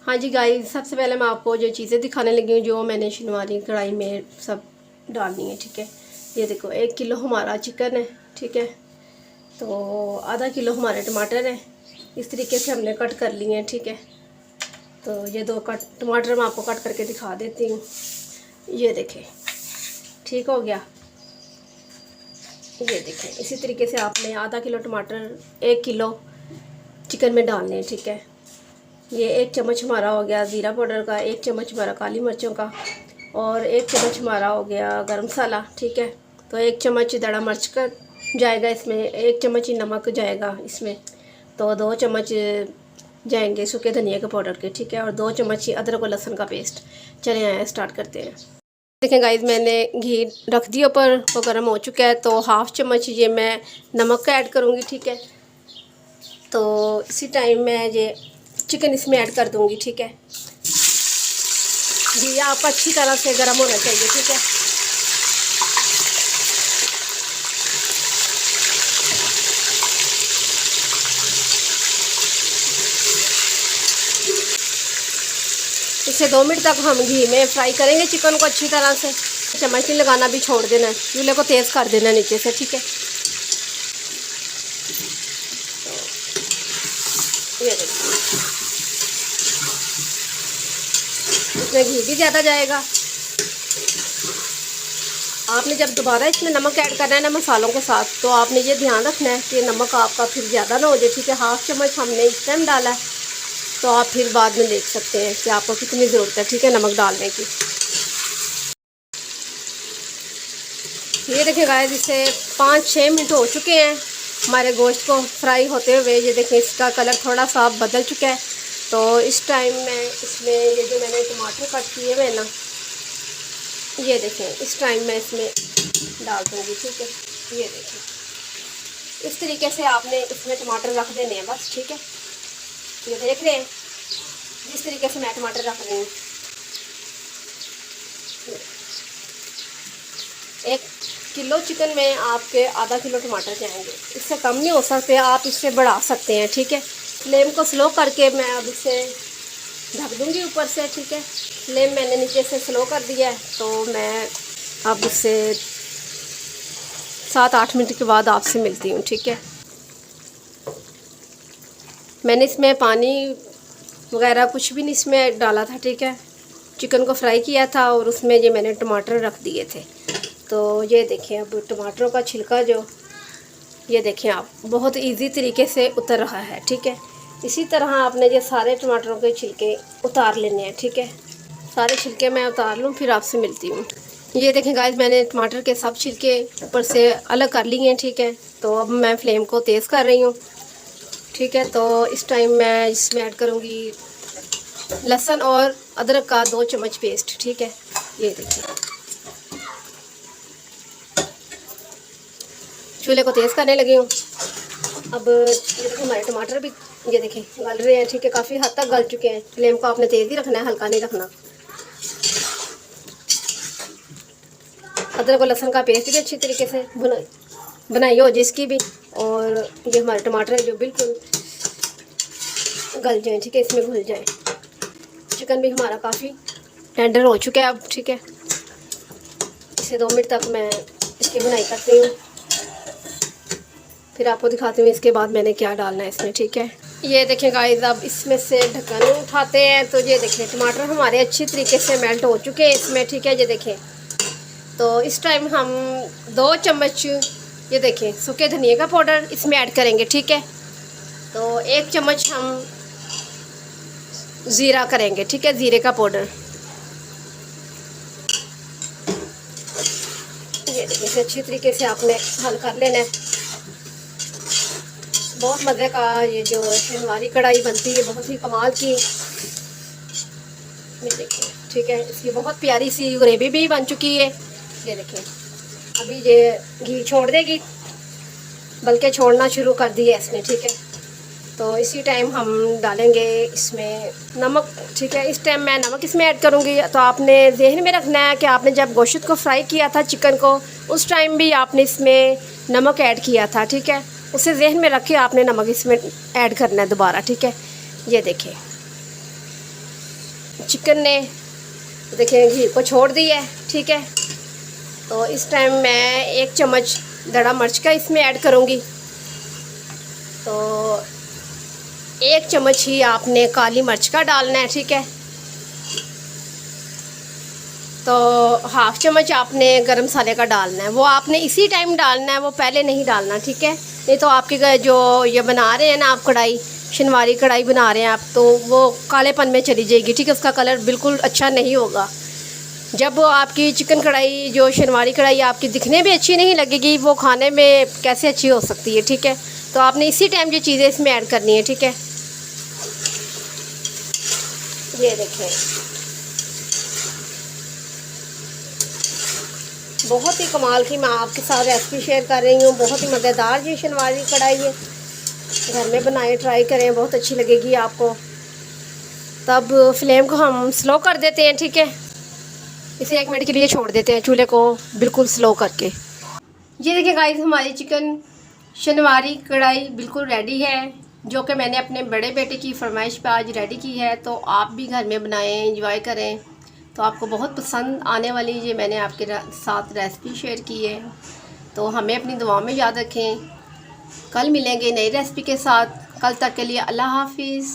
हाँ जी गाइस, सबसे पहले मैं आपको जो चीज़ें दिखाने लगी हूँ जो मैंने शिनवारी कढ़ाई में सब डालनी है। ठीक है, ये देखो 1 किलो हमारा चिकन है। ठीक है, तो आधा किलो हमारे टमाटर हैं। इस तरीके से हमने कट कर लिए हैं। ठीक है, तो ये 2 कट टमाटर मैं आपको कट करके दिखा देती हूँ। ये देखें, ठीक हो गया। ये देखें, इसी तरीके से आपने आधा किलो टमाटर 1 किलो चिकन में डालने हैं। ठीक है, ये 1 चम्मच हमारा हो गया ज़ीरा पाउडर का, 1 चम्मच हमारा काली मिर्चों का, और 1 चम्मच हमारा हो गया गरम मसाला। ठीक है, तो 1 चम्मच दड़ा मिर्च का जाएगा इसमें, 1 चम्मच ही नमक जाएगा इसमें, तो 2 चम्मच जाएंगे सूखे धनिया के पाउडर के। ठीक है, और 2 चम्मच ही अदरक और लहसुन का पेस्ट। चले आए स्टार्ट करते हैं। देखें गाइस, मैंने घी रख दिया ऊपर, वो गर्म हो चुका है, तो 1/2 चम्मच ये मैं नमक का ऐड करूँगी। ठीक है, तो इसी टाइम मैं ये चिकन इसमें ऐड कर दूंगी। ठीक है, घी आपका अच्छी तरह से गर्म होना चाहिए। ठीक है, इसे 2 मिनट तक हम घी में फ्राई करेंगे चिकन को अच्छी तरह से। चम्मच नहीं लगाना, भी छोड़ देना है, चूल्हे को तेज़ कर देना नीचे से। ठीक है, तो ये देखिए, इसमें घी भी ज़्यादा जाएगा। आपने जब दोबारा इसमें नमक ऐड करना है ना मसालों के साथ, तो आपने ये ध्यान रखना है कि नमक आपका फिर ज़्यादा ना हो जाए। ठीक है, 1/2 चम्मच हमने इस टाइम डाला है, तो आप फिर बाद में देख सकते हैं कि आपको कितनी ज़रूरत है। ठीक है, नमक डालने की। ये देखिए गाइस, इसे 5-6 मिनट हो चुके हैं हमारे गोश्त को फ्राई होते हुए। ये देखें, इसका कलर थोड़ा सा बदल चुका है। तो इस टाइम में इसमें ये जो मैंने टमाटर कट किए हुए ना, ये देखें, इस टाइम मैं इसमें डाल दूँगी। ठीक है, ये देखें, इस तरीके से आपने इसमें टमाटर रख देने हैं बस। ठीक है, ये देख रहे हैं जिस तरीके से मैं टमाटर रख रही हूँ। 1 किलो चिकन में आपके आधा किलो टमाटर जाएंगे, इससे कम नहीं हो सकते, आप इससे बढ़ा सकते हैं। ठीक है, फ्लेम को स्लो करके मैं अब इसे ढक दूँगी ऊपर से। ठीक है, फ्लेम मैंने नीचे से स्लो कर दिया है, तो मैं अब इससे 7-8 मिनट के बाद आपसे मिलती हूँ। ठीक है, मैंने इसमें पानी वगैरह कुछ भी नहीं इसमें डाला था। ठीक है, चिकन को फ्राई किया था और उसमें ये मैंने टमाटर रख दिए थे। तो ये देखें, अब टमाटरों का छिलका जो, ये देखें आप, बहुत इजी तरीके से उतर रहा है। ठीक है, इसी तरह आपने ये सारे टमाटरों के छिलके उतार लेने हैं। ठीक है, सारे छिलके मैं उतार लूँ फिर आपसे मिलती हूँ। ये देखें गाइस, मैंने टमाटर के सब छिलके ऊपर से अलग कर लिए हैं। ठीक है, तो अब मैं फ्लेम को तेज़ कर रही हूँ। ठीक है, तो इस टाइम मैं इसमें ऐड करूँगी लहसुन और अदरक का 2 चम्मच पेस्ट। ठीक है, ये देखिए, चूल्हे को तेज़ करने लगी हूँ। अब ये देखो, हमारे टमाटर भी ये देखें गल रहे हैं। ठीक है, काफ़ी हद तक गल चुके हैं। फ्लेम को आपने तेज़ ही रखना है, हल्का नहीं रखना। अदरक और लहसुन का पेस्ट भी अच्छी तरीके से बनाई हो जिसकी भी, और ये हमारे टमाटर है जो बिल्कुल गल जाए। ठीक है, इसमें घुल जाए। चिकन भी हमारा काफ़ी टेंडर हो चुका है अब। ठीक है, इसे 2 मिनट तक मैं इसकी बुनाई करती हूँ, फिर आपको दिखाती हूँ इसके बाद मैंने क्या डालना है इसमें। ठीक है, ये देखें गाइस, अब इसमें से ढक्कन उठाते हैं, तो ये देखें टमाटर हमारे अच्छी तरीके से मेल्ट हो चुके हैं इसमें। ठीक है, ये देखें, तो इस टाइम हम 2 चम्मच ये देखें सूखे धनिया का पाउडर इसमें ऐड करेंगे। ठीक है, तो 1 चम्मच हम ज़ीरा करेंगे। ठीक है, ज़ीरे का पाउडर। ये देखिए, इसे अच्छी तरीके से आपने हल कर लेना है। बहुत मज़े का ये जो शिनवारी कढ़ाई बनती है, बहुत ही कमाल की। ये देखिए, ठीक है, इसकी बहुत प्यारी सी ग्रेवी भी बन चुकी है। ये देखिए, अभी ये घी छोड़ देगी, बल्कि छोड़ना शुरू कर दिया इसने। ठीक है, तो इसी टाइम हम डालेंगे इसमें नमक। ठीक है, इस टाइम मैं नमक इसमें ऐड करूँगी। तो आपने ज़हन में रखना है कि आपने जब गोश्त को फ्राई किया था चिकन को, उस टाइम भी आपने इसमें नमक ऐड किया था। ठीक है, उसे ज़हन में रख के आपने नमक इसमें ऐड करना है दोबारा। ठीक है, ये देखिए, चिकन ने देखिए घी को छोड़ दिया है, ठीक है। तो इस टाइम मैं 1 चम्मच दड़ा मिर्च का इसमें ऐड करूँगी। तो 1 चम्मच ही आपने काली मिर्च का डालना है, ठीक है। तो हाफ़ चम्मच आपने गरम मसाले का डालना है, वो आपने इसी टाइम डालना है, वो पहले नहीं डालना, ठीक है। नहीं तो आपके जो ये बना रहे हैं ना आप कढ़ाई, शनवारी कढ़ाई बना रहे हैं आप, तो वो कालेपन में चली जाएगी, ठीक है। उसका कलर बिल्कुल अच्छा नहीं होगा। जब आपकी चिकन कढ़ाई जो शनवारी कढ़ाई आपकी दिखने भी अच्छी नहीं लगेगी, वो खाने में कैसे अच्छी हो सकती है, ठीक है। तो आपने इसी टाइम ये चीज़ें इसमें ऐड करनी है, ठीक है। ये देखें, बहुत ही कमाल की मैं आपके साथ रेसिपी शेयर कर रही हूँ। बहुत ही मज़ेदार ये शनवारी कढ़ाई है, घर में बनाएं, ट्राई करें, बहुत अच्छी लगेगी आपको। तब फ्लेम को हम स्लो कर देते हैं, ठीक है। इसे 1 मिनट के लिए छोड़ देते हैं चूल्हे को बिल्कुल स्लो करके। ये देखिए गाइस, हमारी चिकन शनवारी कढ़ाई बिल्कुल रेडी है, जो कि मैंने अपने बड़े बेटे की फरमाइश पे आज रेडी की है। तो आप भी घर में बनाएं, एंजॉय करें, तो आपको बहुत पसंद आने वाली ये मैंने आपके साथ रेसिपी शेयर की है। तो हमें अपनी दुआ में याद रखें। कल मिलेंगे नई रेसिपी के साथ। कल तक के लिए अल्लाह हाफिज़।